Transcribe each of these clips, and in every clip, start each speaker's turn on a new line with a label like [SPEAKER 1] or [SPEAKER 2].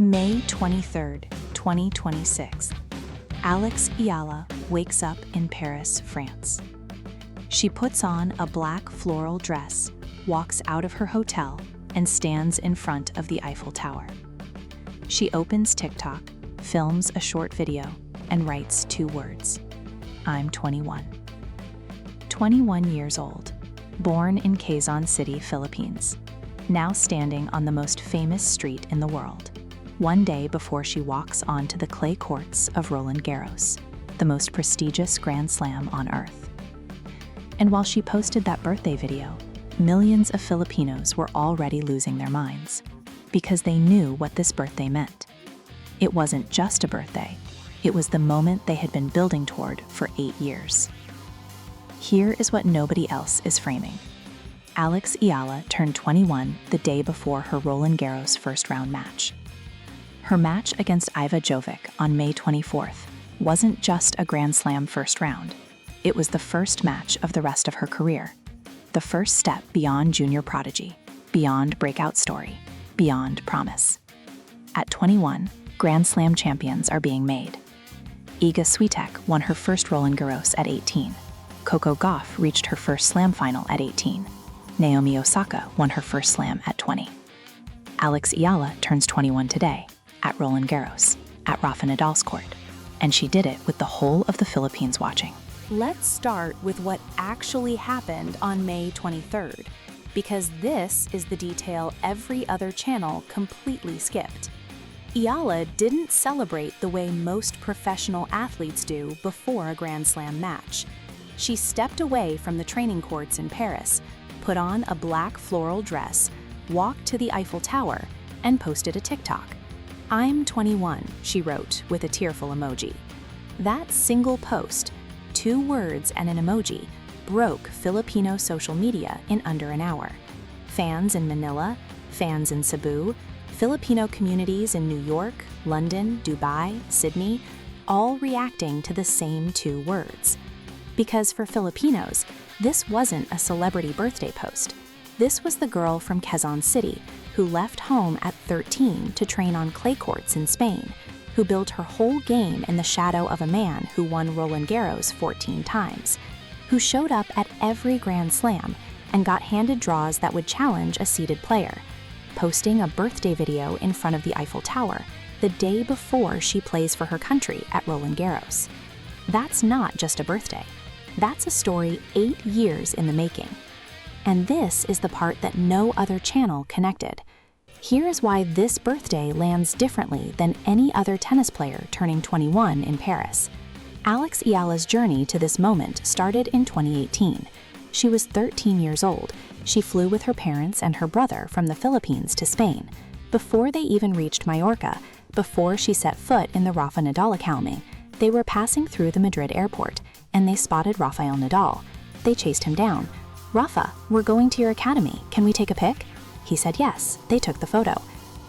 [SPEAKER 1] May 23, 2026. Alex Eala wakes up in Paris, France. She puts on a black floral dress, walks out of her hotel, and stands in front of the Eiffel Tower. She opens TikTok, films a short video, and writes 2 words: I'm 21. 21 years old, born in Quezon City, Philippines, now standing on the most famous street in the world, one day before she walks onto the clay courts of Roland Garros, the most prestigious Grand Slam on earth. And while she posted that birthday video, millions of Filipinos were already losing their minds because they knew what this birthday meant. It wasn't just a birthday, it was the moment they had been building toward for 8 years. Here is what nobody else is framing. Alex Eala turned 21 the day before her Roland Garros first-round match. Her match against Iva Jovic on May 24th wasn't just a Grand Slam first round. It was the first match of the rest of her career. The first step beyond junior prodigy, beyond breakout story, beyond promise. At 21, Grand Slam champions are being made. Iga Swiatek won her first Roland Garros at 18. Coco Gauff reached her first Slam final at 18. Naomi Osaka won her first Slam at 20. Alex Eala turns 21 today, at Roland Garros, at Rafa Nadal's court. And she did it with the whole of the Philippines watching.
[SPEAKER 2] Let's start with what actually happened on May 23rd, because this is the detail every other channel completely skipped. Eala didn't celebrate the way most professional athletes do before a Grand Slam match. She stepped away from the training courts in Paris, put on a black floral dress, walked to the Eiffel Tower, and posted a TikTok. I'm 21, she wrote with a tearful emoji. That single post, 2 words and an emoji, broke Filipino social media in under an hour. Fans in Manila, fans in Cebu, Filipino communities in New York, London, Dubai, Sydney, all reacting to the same 2 words. Because for Filipinos, this wasn't a celebrity birthday post. This was the girl from Quezon City who left home at 13 to train on clay courts in Spain, who built her whole game in the shadow of a man who won Roland Garros 14 times, who showed up at every Grand Slam and got handed draws that would challenge a seeded player, posting a birthday video in front of the Eiffel Tower the day before she plays for her country at Roland Garros. That's not just a birthday. That's a story 8 years in the making. And this is the part that no other channel connected. Here is why this birthday lands differently than any other tennis player turning 21 in Paris. Alex Eala's journey to this moment started in 2018. She was 13 years old. She flew with her parents and her brother from the Philippines to Spain. Before they even reached Mallorca, before she set foot in the Rafa Nadal Academy, they were passing through the Madrid airport, and they spotted Rafael Nadal. They chased him down. Rafa, we're going to your academy. Can we take a pic? He said yes. They took the photo.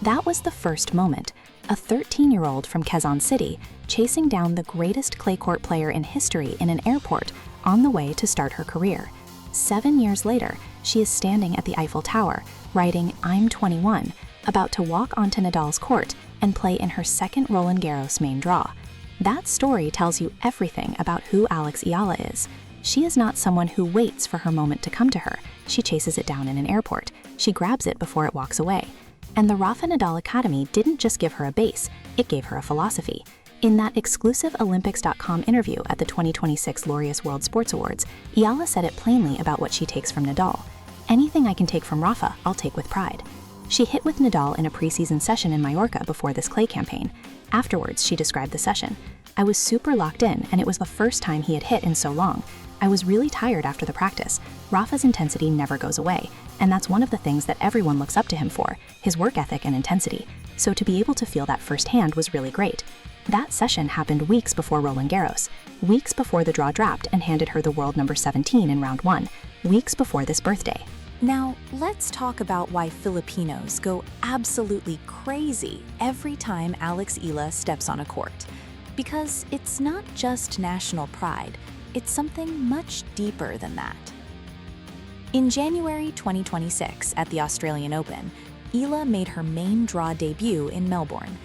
[SPEAKER 2] That was the first moment. A 13-year-old from Quezon City chasing down the greatest clay court player in history in an airport on the way to start her career. 7 years later, she is standing at the Eiffel Tower, writing I'm 21, about to walk onto Nadal's court and play in her second Roland Garros main draw. That story tells you everything about who Alex Eala is. She is not someone who waits for her moment to come to her. She chases it down in an airport. She grabs it before it walks away. And the Rafa Nadal Academy didn't just give her a base, it gave her a philosophy. In that exclusive Olympics.com interview at the 2026 Laureus World Sports Awards, Eala said it plainly about what she takes from Nadal. Anything I can take from Rafa, I'll take with pride. She hit with Nadal in a preseason session in Mallorca before this clay campaign. Afterwards, she described the session. I was super locked in, and it was the first time he had hit in so long. I was really tired after the practice. Rafa's intensity never goes away, and that's one of the things that everyone looks up to him for, his work ethic and intensity. So to be able to feel that firsthand was really great. That session happened weeks before Roland Garros, weeks before the draw dropped and handed her the world number 17 in round 1, weeks before this birthday. Now, let's talk about why Filipinos go absolutely crazy every time Alex Eala steps on a court. Because it's not just national pride, it's something much deeper than that. In January 2026 at the Australian Open, Eala made her main draw debut in Melbourne.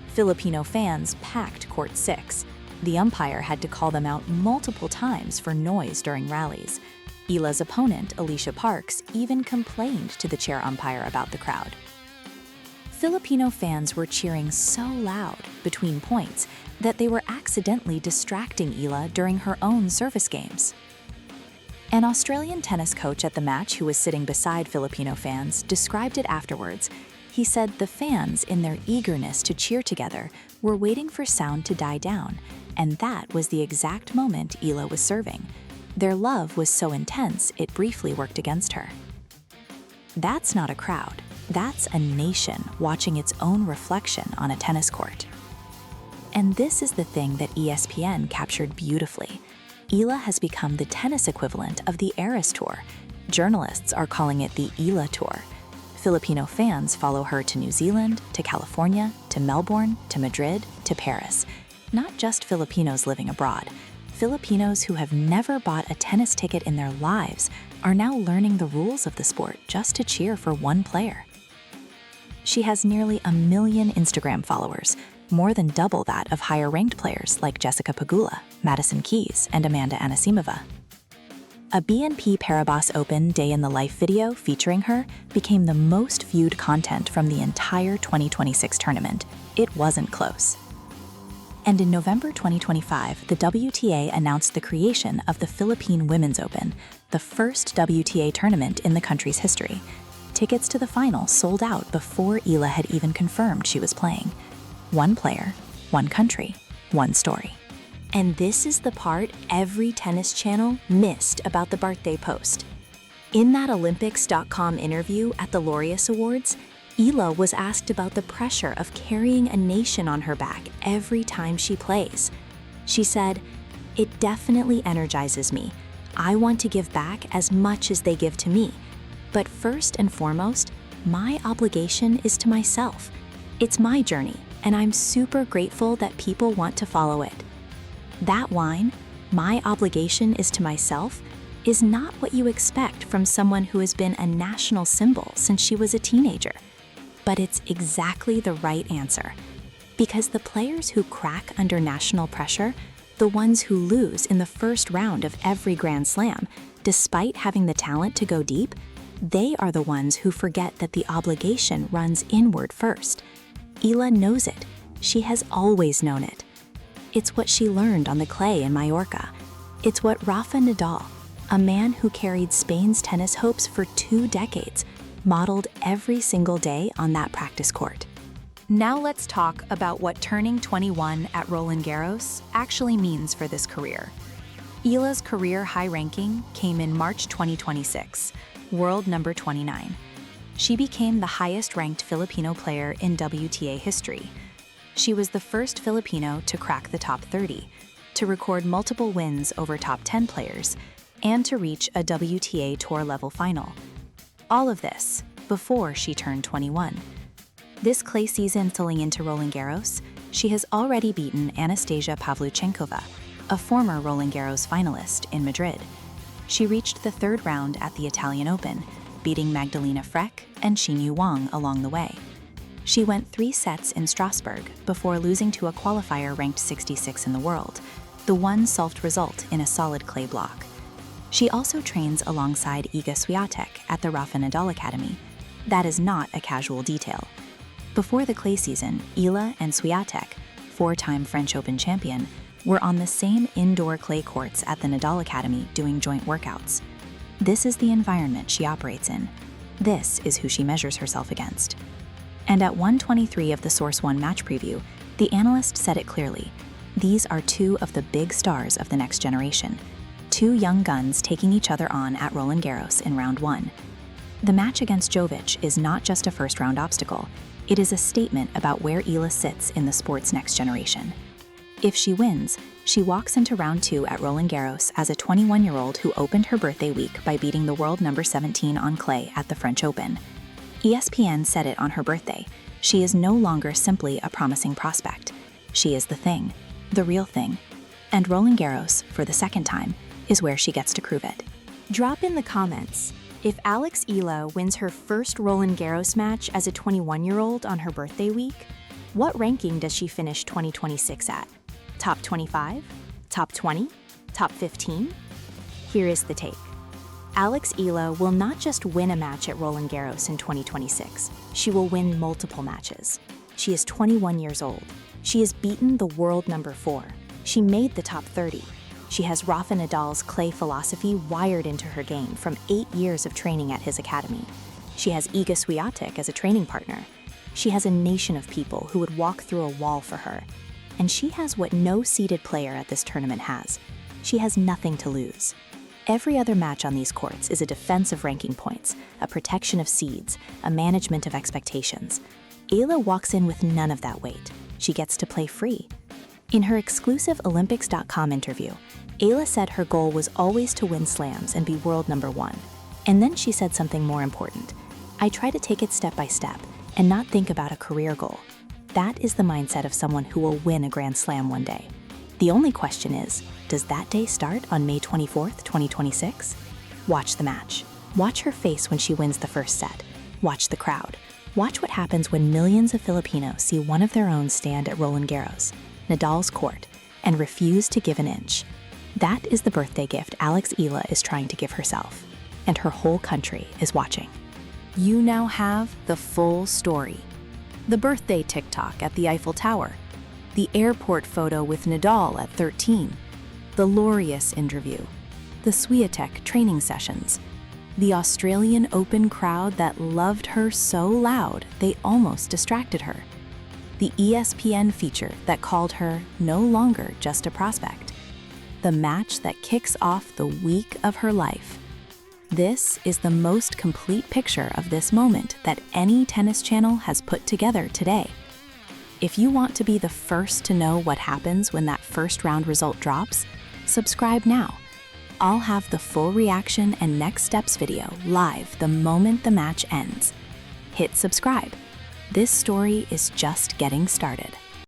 [SPEAKER 2] Filipino fans packed Court 6. The umpire had to call them out multiple times for noise during rallies. Eala's opponent, Alicia Parks, even complained to the chair umpire about the crowd. Filipino fans were cheering so loud between points that they were accidentally distracting Eala during her own service games. An Australian tennis coach at the match who was sitting beside Filipino fans described it afterwards. He said the fans, in their eagerness to cheer together, were waiting for sound to die down, and that was the exact moment Eala was serving. Their love was so intense it briefly worked against her. That's not a crowd. That's a nation watching its own reflection on a tennis court. And this is the thing that ESPN captured beautifully. Eala has become the tennis equivalent of the Eras Tour. Journalists are calling it the Eala Tour. Filipino fans follow her to New Zealand, to California, to Melbourne, to Madrid, to Paris. Not just Filipinos living abroad. Filipinos who have never bought a tennis ticket in their lives are now learning the rules of the sport just to cheer for one player. She has nearly 1 million Instagram followers, more than double that of higher-ranked players like Jessica Pegula, Madison Keys, and Amanda Anisimova. A BNP Paribas Open Day in the Life video featuring her became the most viewed content from the entire 2026 tournament. It wasn't close. And in November 2025, the WTA announced the creation of the Philippine Women's Open, the first WTA tournament in the country's history. Tickets to the final sold out before Eala had even confirmed she was playing. One player, one country, one story. And this is the part every tennis channel missed about the birthday post. In that Olympics.com interview at the Laureus Awards, Eala was asked about the pressure of carrying a nation on her back every time she plays. She said, "It definitely energizes me. I want to give back as much as they give to me. But first and foremost, my obligation is to myself. It's my journey, and I'm super grateful that people want to follow it." That line, "My obligation is to myself," is not what you expect from someone who has been a national symbol since she was a teenager. But it's exactly the right answer. Because the players who crack under national pressure, the ones who lose in the first round of every Grand Slam, despite having the talent to go deep, they are the ones who forget that the obligation runs inward first. Eala knows it. She has always known it. It's what she learned on the clay in Mallorca. It's what Rafa Nadal, a man who carried Spain's tennis hopes for 2 decades, modeled every single day on that practice court. Now let's talk about what turning 21 at Roland Garros actually means for this career. Eala's career high ranking came in March 2026, world number 29. She became the highest-ranked Filipino player in WTA history. She was the first Filipino to crack the top 30, to record multiple wins over top 10 players, and to reach a WTA Tour-level final. All of this before she turned 21. This clay season filling into Roland Garros, she has already beaten Anastasia Pavlyuchenkova, a former Roland Garros finalist, in Madrid. She reached the 3rd round at the Italian Open, beating Magdalena Freck and Xinyu Wang along the way. She went 3 sets in Strasbourg before losing to a qualifier ranked 66 in the world, the one solved result in a solid clay block. She also trains alongside Iga Swiatek at the Rafa Nadal Academy. That is not a casual detail. Before the clay season, Eala and Swiatek, 4-time French Open champion, were on the same indoor clay courts at the Nadal Academy doing joint workouts. This is the environment she operates in. This is who she measures herself against. And at 123 of the Source 1 match preview, the analyst said it clearly. These are 2 of the big stars of the next generation. 2 young guns taking each other on at Roland Garros in round 1. The match against Jovic is not just a first-round obstacle. It is a statement about where Eala sits in the sport's next generation. If she wins, she walks into round 2 at Roland Garros as a 21-year-old who opened her birthday week by beating the world number 17 on clay at the French Open. ESPN said it on her birthday. She is no longer simply a promising prospect. She is the thing, the real thing. And Roland Garros, for the 2nd time, is where she gets to prove it. Drop in the comments. If Alex Eala wins her first Roland Garros match as a 21-year-old on her birthday week, what ranking does she finish 2026 at? Top 25? Top 20? Top 15? Here is the take. Alex Eala will not just win a match at Roland Garros in 2026, she will win multiple matches. She is 21 years old. She has beaten the world number 4. She made the top 30. She has Rafa Nadal's clay philosophy wired into her game from 8 years of training at his academy. She has Iga Swiatek as a training partner. She has a nation of people who would walk through a wall for her. And she has what no seeded player at this tournament has. She has nothing to lose. Every other match on these courts is a defense of ranking points, a protection of seeds, a management of expectations. Eala walks in with none of that weight. She gets to play free. In her exclusive Olympics.com interview, Eala said her goal was always to win slams and be world number 1. And then she said something more important. I try to take it step by step and not think about a career goal. That is the mindset of someone who will win a Grand Slam one day. The only question is, does that day start on May 24th, 2026? Watch the match. Watch her face when she wins the first set. Watch the crowd. Watch what happens when millions of Filipinos see one of their own stand at Roland Garros, Nadal's court, and refuse to give an inch. That is the birthday gift Alex Eala is trying to give herself, and her whole country is watching. You now have the full story. The birthday TikTok at the Eiffel Tower, the airport photo with Nadal at 13, the Laureus interview, the Swiatek training sessions, the Australian Open crowd that loved her so loud they almost distracted her, the ESPN feature that called her no longer just a prospect, the match that kicks off the week of her life. This is the most complete picture of this moment that any tennis channel has put together today. If you want to be the first to know what happens when that first round result drops, subscribe now. I'll have the full reaction and next steps video live the moment the match ends. Hit subscribe. This story is just getting started.